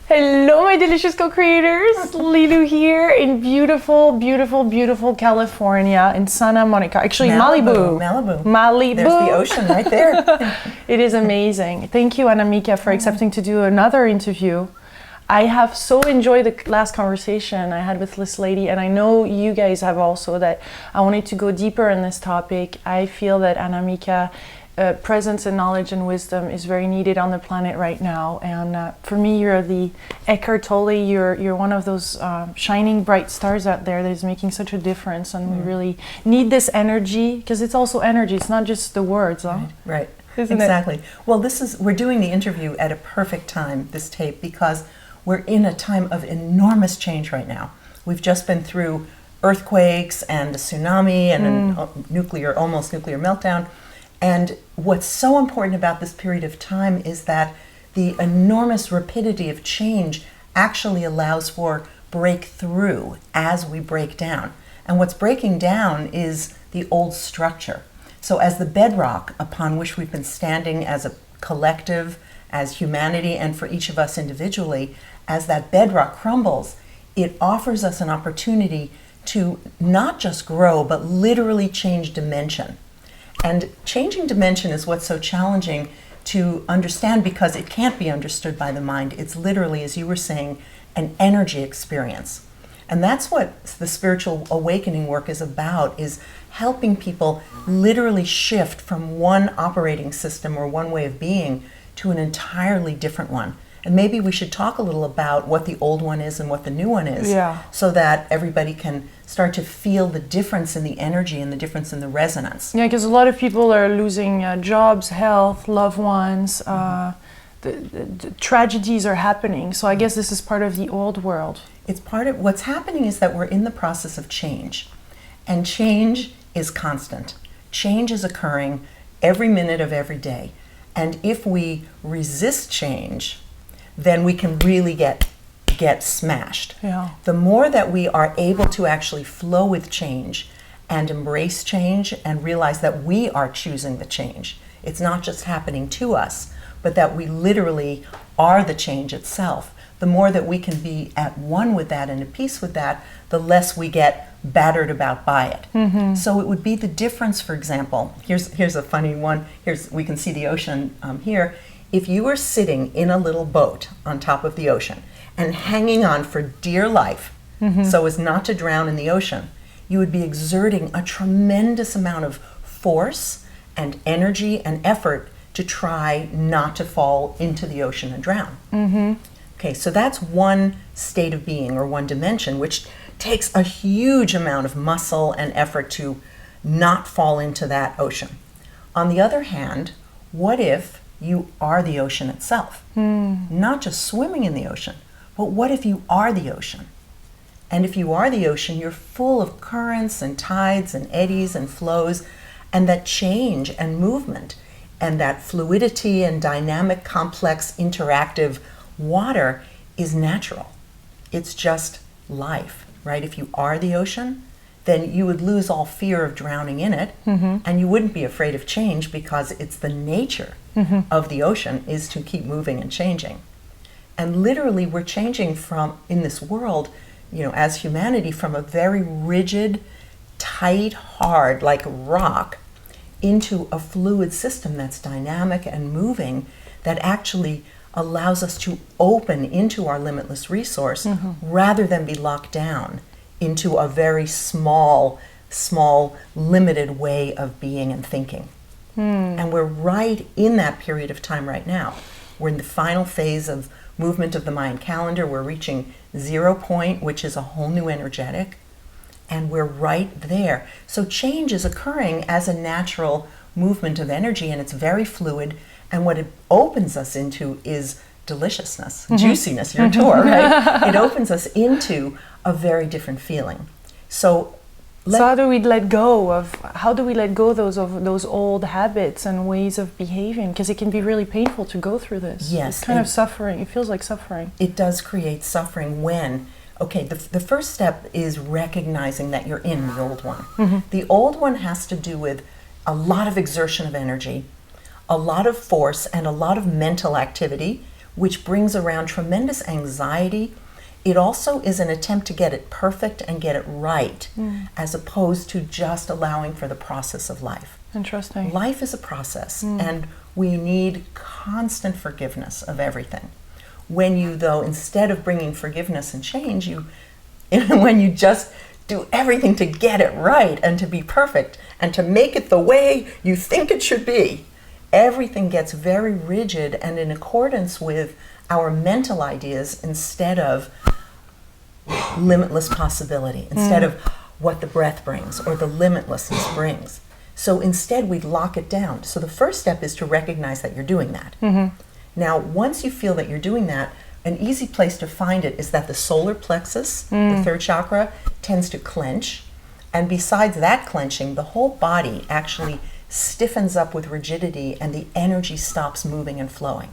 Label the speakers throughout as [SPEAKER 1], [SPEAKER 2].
[SPEAKER 1] Hello, my delicious co-creators. Lilu here in beautiful, beautiful, beautiful California in Santa Monica. Actually, Malibu.
[SPEAKER 2] There's the ocean right there.
[SPEAKER 1] It is amazing. Thank you, Anamika, for accepting to do another interview. I have so enjoyed the last conversation I had with this lady, and I know you guys have also, that I wanted to go deeper in this topic. I feel that Anamika presence and knowledge and wisdom is very needed on the planet right now, and for me, you're the Eckhart Tolle. You're one of those shining bright stars out there that is making such a difference, and we really need this energy, because it's also energy. It's not just the words, huh?
[SPEAKER 2] Right.
[SPEAKER 1] Isn't
[SPEAKER 2] exactly.
[SPEAKER 1] it?
[SPEAKER 2] Well, we're doing the interview at a perfect time, this tape, because we're in a time of enormous change right now. We've just been through earthquakes and a tsunami and a almost nuclear meltdown. And what's so important about this period of time is that the enormous rapidity of change actually allows for breakthrough as we break down. And what's breaking down is the old structure. So as the bedrock upon which we've been standing as a collective, as humanity, and for each of us individually, as that bedrock crumbles, it offers us an opportunity to not just grow, but literally change dimension. And changing dimension is what's so challenging to understand, because it can't be understood by the mind. It's literally, as you were saying, an energy experience. And that's what the spiritual awakening work is about, is helping people literally shift from one operating system or one way of being to an entirely different one. And maybe we should talk a little about what the old one is and what the new one is, so that everybody can start to feel the difference in the energy and the difference in the resonance.
[SPEAKER 1] Yeah, because a lot of people are losing jobs, health, loved ones. The tragedies are happening. So I guess this is part of the old world.
[SPEAKER 2] It's part of what's happening, is that we're in the process of change. And change is constant. Change is occurring every minute of every day. And if we resist change, then we can really get smashed.
[SPEAKER 1] Yeah.
[SPEAKER 2] The more that we are able to actually flow with change and embrace change and realize that we are choosing the change, it's not just happening to us, but that we literally are the change itself. The more that we can be at one with that and at peace with that, the less we get battered about by it. Mm-hmm. So it would be the difference, for example, here's a funny one. We can see the ocean here. If you were sitting in a little boat on top of the ocean and hanging on for dear life, so as not to drown in the ocean, you would be exerting a tremendous amount of force and energy and effort to try not to fall into the ocean and drown. Mm-hmm. Okay, so that's one state of being, or one dimension, which takes a huge amount of muscle and effort to not fall into that ocean. On the other hand, what if you are the ocean itself? Not just swimming in the ocean, but what if you are the ocean? And if you are the ocean, you're full of currents and tides and eddies and flows, and that change and movement and that fluidity and dynamic, complex, interactive water is natural. It's just life, right? If you are the ocean, then you would lose all fear of drowning in it, and you wouldn't be afraid of change, because it's the nature of the ocean is to keep moving and changing. And literally we're changing from, in this world, as humanity, from a very rigid, tight, hard, like rock, into a fluid system that's dynamic and moving, that actually allows us to open into our limitless resource, rather than be locked down into a very small, limited way of being and thinking. And we're right in that period of time right now. We're in the final phase of movement of the Mayan calendar. We're reaching 0 point, which is a whole new energetic, and we're right there. So change is occurring as a natural movement of energy, and it's very fluid, and what it opens us into is deliciousness, juiciness, your tour, right? It opens us into a very different feeling. So
[SPEAKER 1] how do we let go of those old habits and ways of behaving? Because it can be really painful to go through this.
[SPEAKER 2] Yes.
[SPEAKER 1] It's kind of suffering. It feels like suffering.
[SPEAKER 2] It does create suffering when, the first step is recognizing that you're in the old one. The old one has to do with a lot of exertion of energy, a lot of force, and a lot of mental activity, which brings around tremendous anxiety. It also is an attempt to get it perfect and get it right, as opposed to just allowing for the process of life.
[SPEAKER 1] Interesting.
[SPEAKER 2] Life is a process, and we need constant forgiveness of everything. When you, though, instead of bringing forgiveness and change, when you just do everything to get it right and to be perfect and to make it the way you think it should be, everything gets very rigid and in accordance with our mental ideas instead of limitless possibility, instead of what the breath brings or the limitlessness brings. So instead we lock it down. So the first step is to recognize that you're doing that. Now, once you feel that you're doing that, an easy place to find it is that the solar plexus, the third chakra, tends to clench. And besides that clenching, the whole body actually stiffens up with rigidity and the energy stops moving and flowing.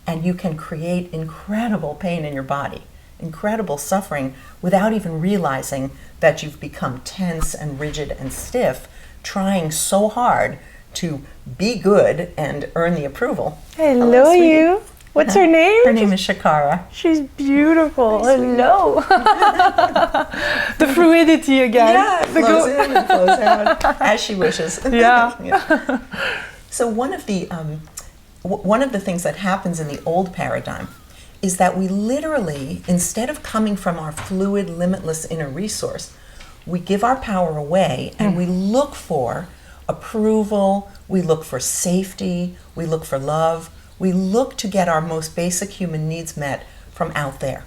[SPEAKER 2] And you can create incredible pain in your body, incredible suffering, without even realizing that you've become tense and rigid and stiff, trying so hard to be good and earn the approval.
[SPEAKER 1] Hello, you. What's her name?
[SPEAKER 2] Her name is Shaqqara.
[SPEAKER 1] She's beautiful. Hello. The fluidity again.
[SPEAKER 2] Yeah, it flows in and flows out as she wishes.
[SPEAKER 1] Yeah.
[SPEAKER 2] So one of the things that happens in the old paradigm is that we literally, instead of coming from our fluid, limitless inner resource, we give our power away and we look for approval, we look for safety, we look for love, we look to get our most basic human needs met from out there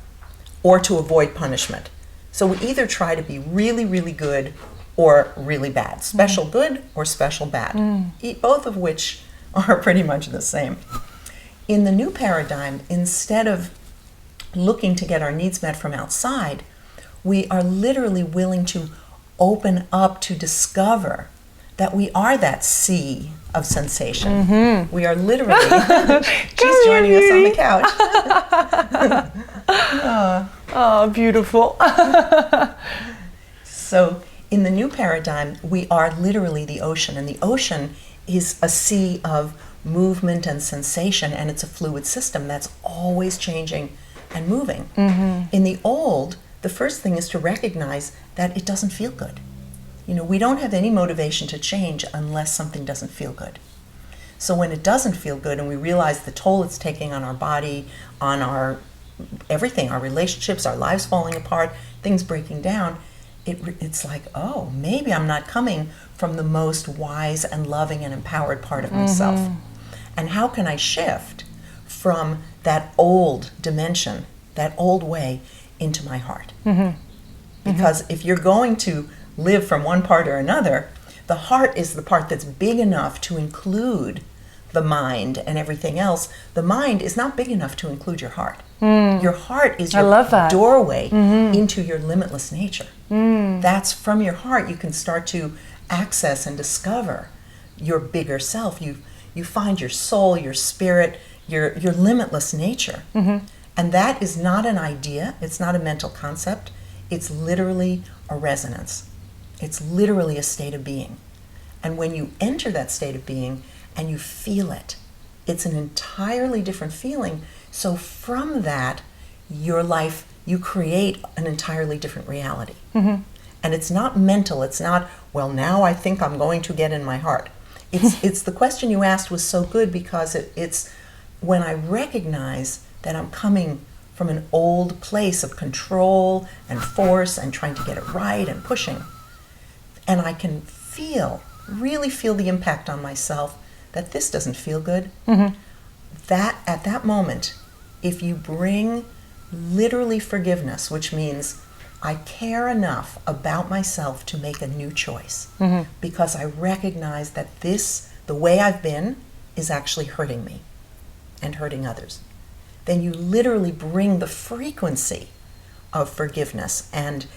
[SPEAKER 2] or to avoid punishment. So we either try to be really, really good or really bad, special good or special bad, both of which are pretty much the same. In the new paradigm, instead of looking to get our needs met from outside, we are literally willing to open up to discover that we are that sea of sensation. We are literally, she's joining us on the couch.
[SPEAKER 1] Oh, beautiful.
[SPEAKER 2] So in the new paradigm, we are literally the ocean, and the ocean is a sea of movement and sensation, and it's a fluid system that's always changing and moving. In the old, the first thing is to recognize that it doesn't feel good. You know, we don't have any motivation to change unless something doesn't feel good. So when it doesn't feel good and we realize the toll it's taking on our body, on our everything, our relationships, our lives falling apart, things breaking down, it's like, oh, maybe I'm not coming from the most wise and loving and empowered part of myself. And how can I shift from that old dimension, that old way, into my heart? Because if you're going to live from one part or another, the heart is the part that's big enough to include the mind and everything else. The mind is not big enough to include your heart. Your heart is your doorway into your limitless nature. That's from your heart you can start to access and discover your bigger self. You find your soul, your spirit, your limitless nature. And that is not an idea, it's not a mental concept, it's literally a resonance. It's literally a state of being. And when you enter that state of being and you feel it, it's an entirely different feeling. So from that, your life, you create an entirely different reality. And it's not mental, it's not, well, now I think I'm going to get in my heart. It's the question you asked was so good because it's when I recognize that I'm coming from an old place of control and force and trying to get it right and pushing. And I can really feel the impact on myself that this doesn't feel good. That at that moment, if you bring literally forgiveness, which means I care enough about myself to make a new choice, because I recognize that the way I've been is actually hurting me and hurting others, then you literally bring the frequency of forgiveness. And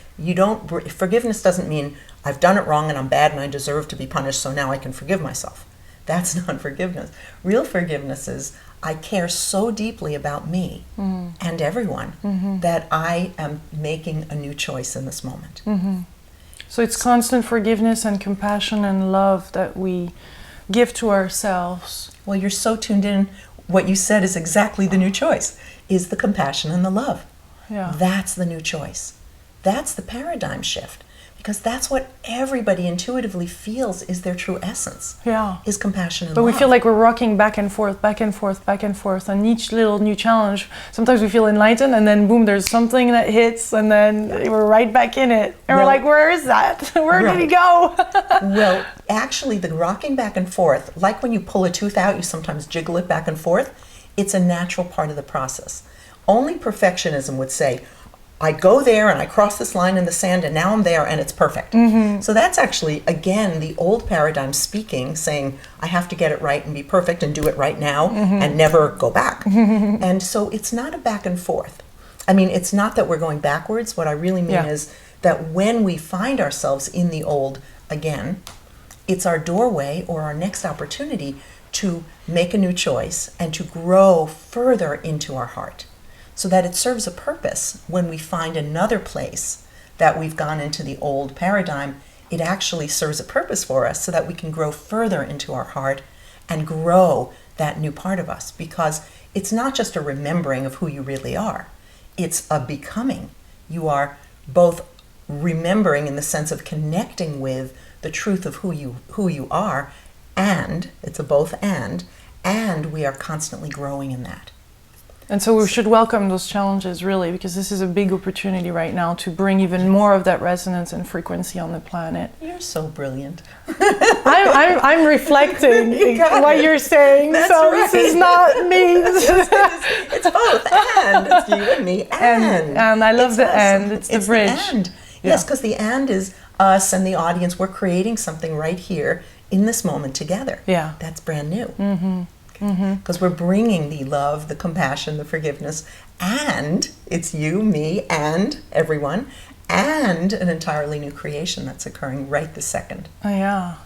[SPEAKER 2] forgiveness doesn't mean I've done it wrong and I'm bad and I deserve to be punished, so now I can forgive myself. That's not forgiveness. Real forgiveness is I care so deeply about me and everyone that I am making a new choice in this moment.
[SPEAKER 1] So it's constant forgiveness and compassion and love that we give to ourselves?
[SPEAKER 2] Well, you're so tuned in. What you said is exactly the new choice, is the compassion and the love.
[SPEAKER 1] Yeah.
[SPEAKER 2] That's the new choice. That's the paradigm shift. Because that's what everybody intuitively feels is their true essence.
[SPEAKER 1] Yeah.
[SPEAKER 2] Is compassion and
[SPEAKER 1] But
[SPEAKER 2] love.
[SPEAKER 1] we feel like we're rocking back and forth, back and forth, back and forth. And each little new challenge, sometimes we feel enlightened, and then boom, there's something that hits, and then we're right back in it. And we're like, where is that? Where did he go?
[SPEAKER 2] Well, actually, the rocking back and forth, like when you pull a tooth out, you sometimes jiggle it back and forth. It's a natural part of the process. Only perfectionism would say, I go there and I cross this line in the sand and now I'm there and it's perfect. So that's actually, again, the old paradigm speaking, saying I have to get it right and be perfect and do it right now and never go back. And so it's not a back and forth. I mean, it's not that we're going backwards. What I really mean is that when we find ourselves in the old again, it's our doorway or our next opportunity to make a new choice and to grow further into our heart, so that it serves a purpose when we find another place that we've gone into the old paradigm. It actually serves a purpose for us so that we can grow further into our heart and grow that new part of us, because it's not just a remembering of who you really are. It's a becoming. You are both remembering in the sense of connecting with the truth of who you are, and it's a both and we are constantly growing in that.
[SPEAKER 1] And so we should welcome those challenges, really, because this is a big opportunity right now to bring even more of that resonance and frequency on the planet.
[SPEAKER 2] You're so brilliant.
[SPEAKER 1] I'm reflecting what you're saying,
[SPEAKER 2] That's
[SPEAKER 1] so
[SPEAKER 2] right.
[SPEAKER 1] this is not me.
[SPEAKER 2] It's both, and it's you and me, and
[SPEAKER 1] I love
[SPEAKER 2] it's
[SPEAKER 1] the
[SPEAKER 2] us.
[SPEAKER 1] and. It's the bridge.
[SPEAKER 2] The and. Yes, because the and is us and the audience. We're creating something right here in this moment together.
[SPEAKER 1] Yeah.
[SPEAKER 2] That's brand new. Because we're bringing the love, the compassion, the forgiveness, and it's you, me, and everyone, and an entirely new creation that's occurring right this second.
[SPEAKER 1] Oh, yeah.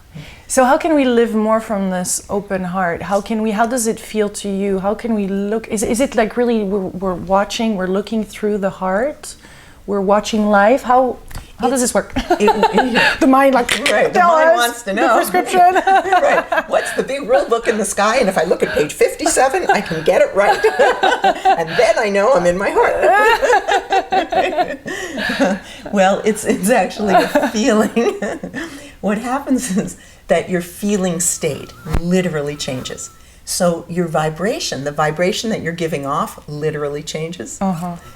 [SPEAKER 1] So how can we live more from this open heart? How does it feel to you? How can we look? Is it like really we're looking through the heart? We're watching life? How does this work? The mind, like,
[SPEAKER 2] right, the
[SPEAKER 1] tell
[SPEAKER 2] mind
[SPEAKER 1] us
[SPEAKER 2] wants to know.
[SPEAKER 1] the prescription.
[SPEAKER 2] Right. What's the big rule book in the sky? And if I look at page 57, I can get it right. And then I know I'm in my heart. Well, it's actually a feeling. What happens is that your feeling state literally changes. So your vibration, the vibration that you're giving off, literally changes.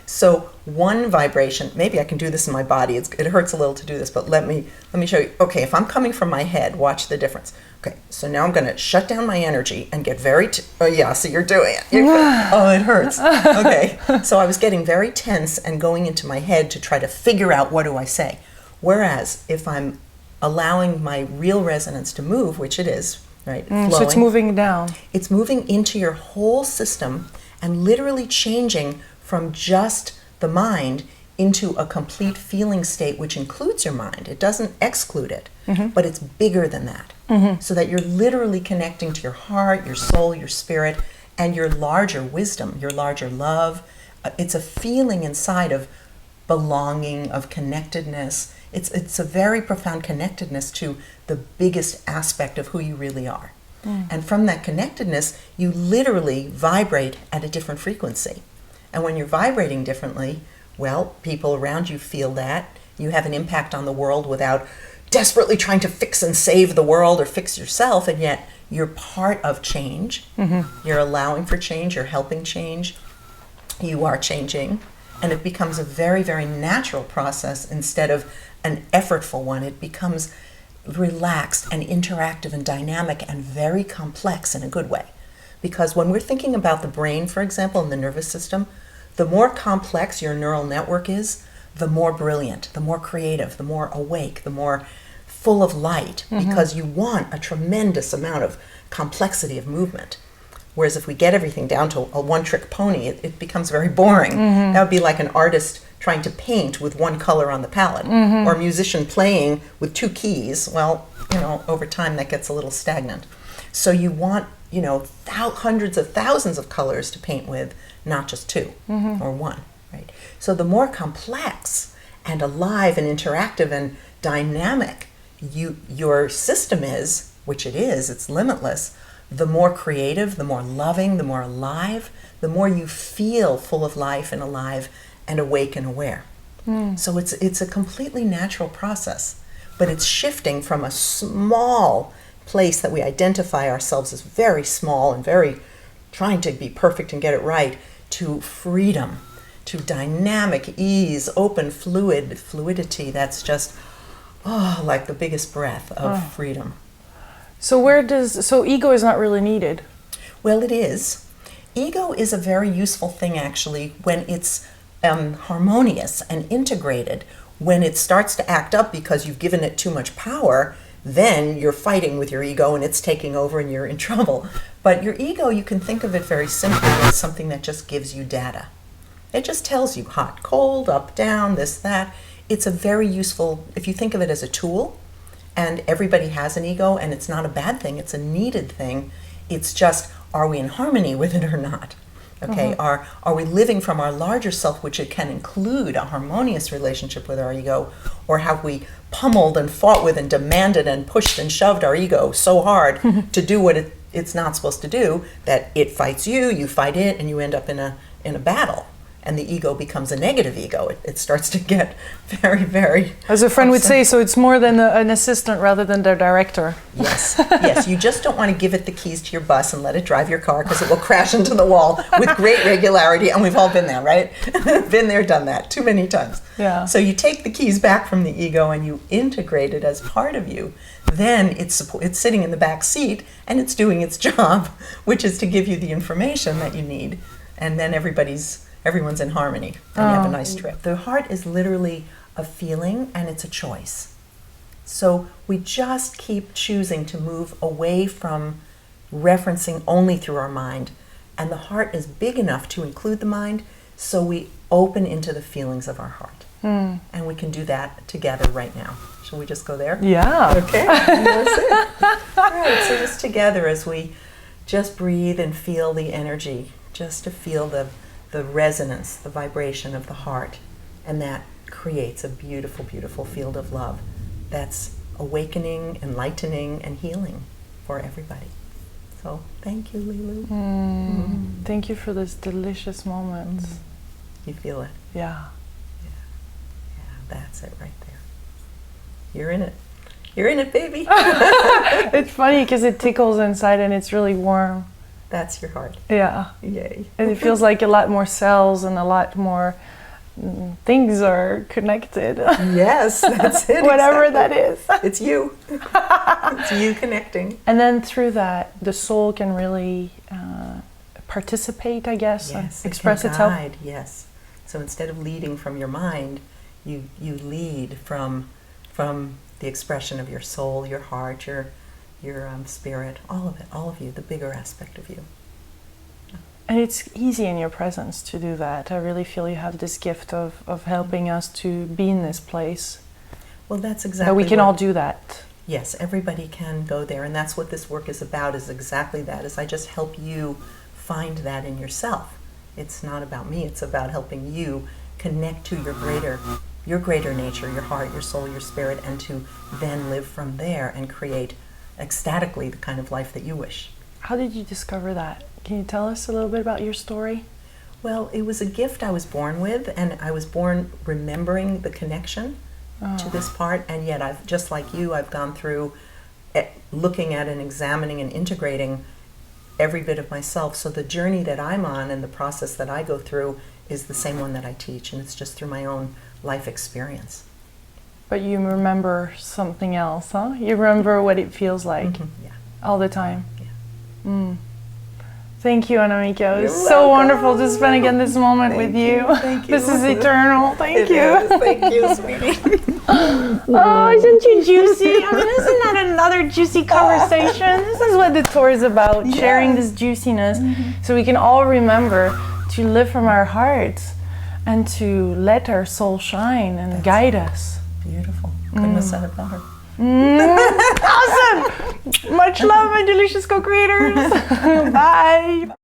[SPEAKER 2] So one vibration, maybe I can do this in my body. It hurts a little to do this, but let me show you. Okay, if I'm coming from my head, watch the difference. Okay, so now I'm going to shut down my energy and get very. Oh yeah, so you're doing it. Oh, it hurts. Okay, so I was getting very tense and going into my head to try to figure out what do I say. Whereas if I'm allowing my real resonance to move, which it is. Right,
[SPEAKER 1] so it's moving down.
[SPEAKER 2] It's moving into your whole system and literally changing from just the mind into a complete feeling state, which includes your mind. It doesn't exclude it, but it's bigger than that. So that you're literally connecting to your heart, your soul, your spirit, and your larger wisdom, your larger love. It's a feeling inside of belonging, of connectedness. It's a very profound connectedness to the biggest aspect of who you really are. And from that connectedness, you literally vibrate at a different frequency. And when you're vibrating differently, well, people around you feel that. You have an impact on the world without desperately trying to fix and save the world or fix yourself, and yet you're part of change. You're allowing for change, you're helping change, you are changing. And it becomes a very, very natural process instead of an effortful one. It becomes relaxed and interactive and dynamic and very complex in a good way. Because when we're thinking about the brain, for example, and the nervous system, the more complex your neural network is, the more brilliant, the more creative, the more awake, the more full of light, because you want a tremendous amount of complexity of movement. Whereas if we get everything down to a one-trick pony, it becomes very boring. That would be like an artist trying to paint with one color on the palette, or a musician playing with two keys. Well, over time that gets a little stagnant. So you want, hundreds of thousands of colors to paint with, not just two or one, right? So the more complex and alive and interactive and dynamic your system is, which it is, it's limitless, the more creative, the more loving, the more alive, the more you feel full of life and alive and awake and aware. So it's a completely natural process, but it's shifting from a small place that we identify ourselves as very small and very trying to be perfect and get it right, to freedom, to dynamic ease, open fluidity that's just, like the biggest breath of freedom.
[SPEAKER 1] So ego is not really needed?
[SPEAKER 2] Well, it is. Ego is a very useful thing, actually, when it's harmonious and integrated. When it starts to act up because you've given it too much power, then you're fighting with your ego and it's taking over and you're in trouble. But your ego, you can think of it very simply as something that just gives you data. It just tells you hot, cold, up, down, this, that. It's a very useful, if you think of it as a tool, and everybody has an ego, and it's not a bad thing, it's a needed thing. It's just, are we in harmony with it or not? Okay, are we living from our larger self, which it can include a harmonious relationship with our ego, or have we pummeled and fought with and demanded and pushed and shoved our ego so hard to do what it's not supposed to do, that it fights you, you fight it, and you end up in a battle. And the ego becomes a negative ego. It starts to get very, very...
[SPEAKER 1] As a friend would
[SPEAKER 2] upset.
[SPEAKER 1] say, so it's more than an assistant rather than the director.
[SPEAKER 2] Yes, yes. You just don't want to give it the keys to your bus and let it drive your car, because it will crash into the wall with great regularity. And we've all been there, right? Been there, done that too many times.
[SPEAKER 1] Yeah.
[SPEAKER 2] So you take the keys back from the ego and you integrate it as part of you. Then it's sitting in the back seat and it's doing its job, which is to give you the information that you need. And then everyone's in harmony and you have a nice trip. The heart is literally a feeling and it's a choice. So we just keep choosing to move away from referencing only through our mind. And the heart is big enough to include the mind, so we open into the feelings of our heart. And we can do that together right now. Shall we just go there?
[SPEAKER 1] Yeah.
[SPEAKER 2] Okay, that's it. All right, so just together as we just breathe and feel the energy, just to feel the resonance, the vibration of the heart, and that creates a beautiful, beautiful field of love that's awakening, enlightening, and healing for everybody. So thank you, Lilu.
[SPEAKER 1] Thank you for this delicious moment.
[SPEAKER 2] You feel it?
[SPEAKER 1] Yeah.
[SPEAKER 2] Yeah, that's it right there. You're in it. You're in it, baby.
[SPEAKER 1] It's funny because it tickles inside and it's really warm.
[SPEAKER 2] That's your heart.
[SPEAKER 1] Yeah.
[SPEAKER 2] Yay.
[SPEAKER 1] And it feels like a lot more cells and a lot more things are connected.
[SPEAKER 2] Yes, that's it.
[SPEAKER 1] Whatever
[SPEAKER 2] exactly.
[SPEAKER 1] that is.
[SPEAKER 2] It's you. It's you connecting.
[SPEAKER 1] And then through that, the soul can really participate, I guess,
[SPEAKER 2] Yes,
[SPEAKER 1] and express itself.
[SPEAKER 2] guide, yes. So instead of leading from your mind, you lead from the expression of your soul, your heart, your spirit, all of it, all of you, the bigger aspect of you.
[SPEAKER 1] And it's easy in your presence to do that. I really feel you have this gift of helping us to be in this place.
[SPEAKER 2] Well, that's exactly
[SPEAKER 1] That we can
[SPEAKER 2] what-
[SPEAKER 1] all do that.
[SPEAKER 2] Yes, everybody can go there, and that's what this work is about, is exactly that, is I just help you find that in yourself. It's not about me, it's about helping you connect to your greater nature, your heart, your soul, your spirit, and to then live from there and create ecstatically the kind of life that you wish.
[SPEAKER 1] How did you discover that? Can you tell us a little bit about your story?
[SPEAKER 2] Well, it was a gift I was born with, and I was born remembering the connection to this part, and yet I've, just like you, I've gone through looking at and examining and integrating every bit of myself. So the journey that I'm on and the process that I go through is the same one that I teach, and it's just through my own life experience.
[SPEAKER 1] But you remember something else, huh? You remember what it feels like
[SPEAKER 2] Yeah.
[SPEAKER 1] all the time.
[SPEAKER 2] Yeah.
[SPEAKER 1] Thank you, Anamika. It was
[SPEAKER 2] You're
[SPEAKER 1] so
[SPEAKER 2] welcome.
[SPEAKER 1] wonderful to spend again this moment
[SPEAKER 2] Thank
[SPEAKER 1] with you.
[SPEAKER 2] Thank you.
[SPEAKER 1] This is eternal. Thank
[SPEAKER 2] It
[SPEAKER 1] you.
[SPEAKER 2] is. Thank you, sweetie.
[SPEAKER 1] Oh, isn't you juicy? I mean, isn't that another juicy conversation? This is what the tour is about, sharing this juiciness so we can all remember to live from our hearts and to let our soul shine and guide us.
[SPEAKER 2] Beautiful. Couldn't have said it better.
[SPEAKER 1] Awesome! Much love, my delicious co-creators. Bye.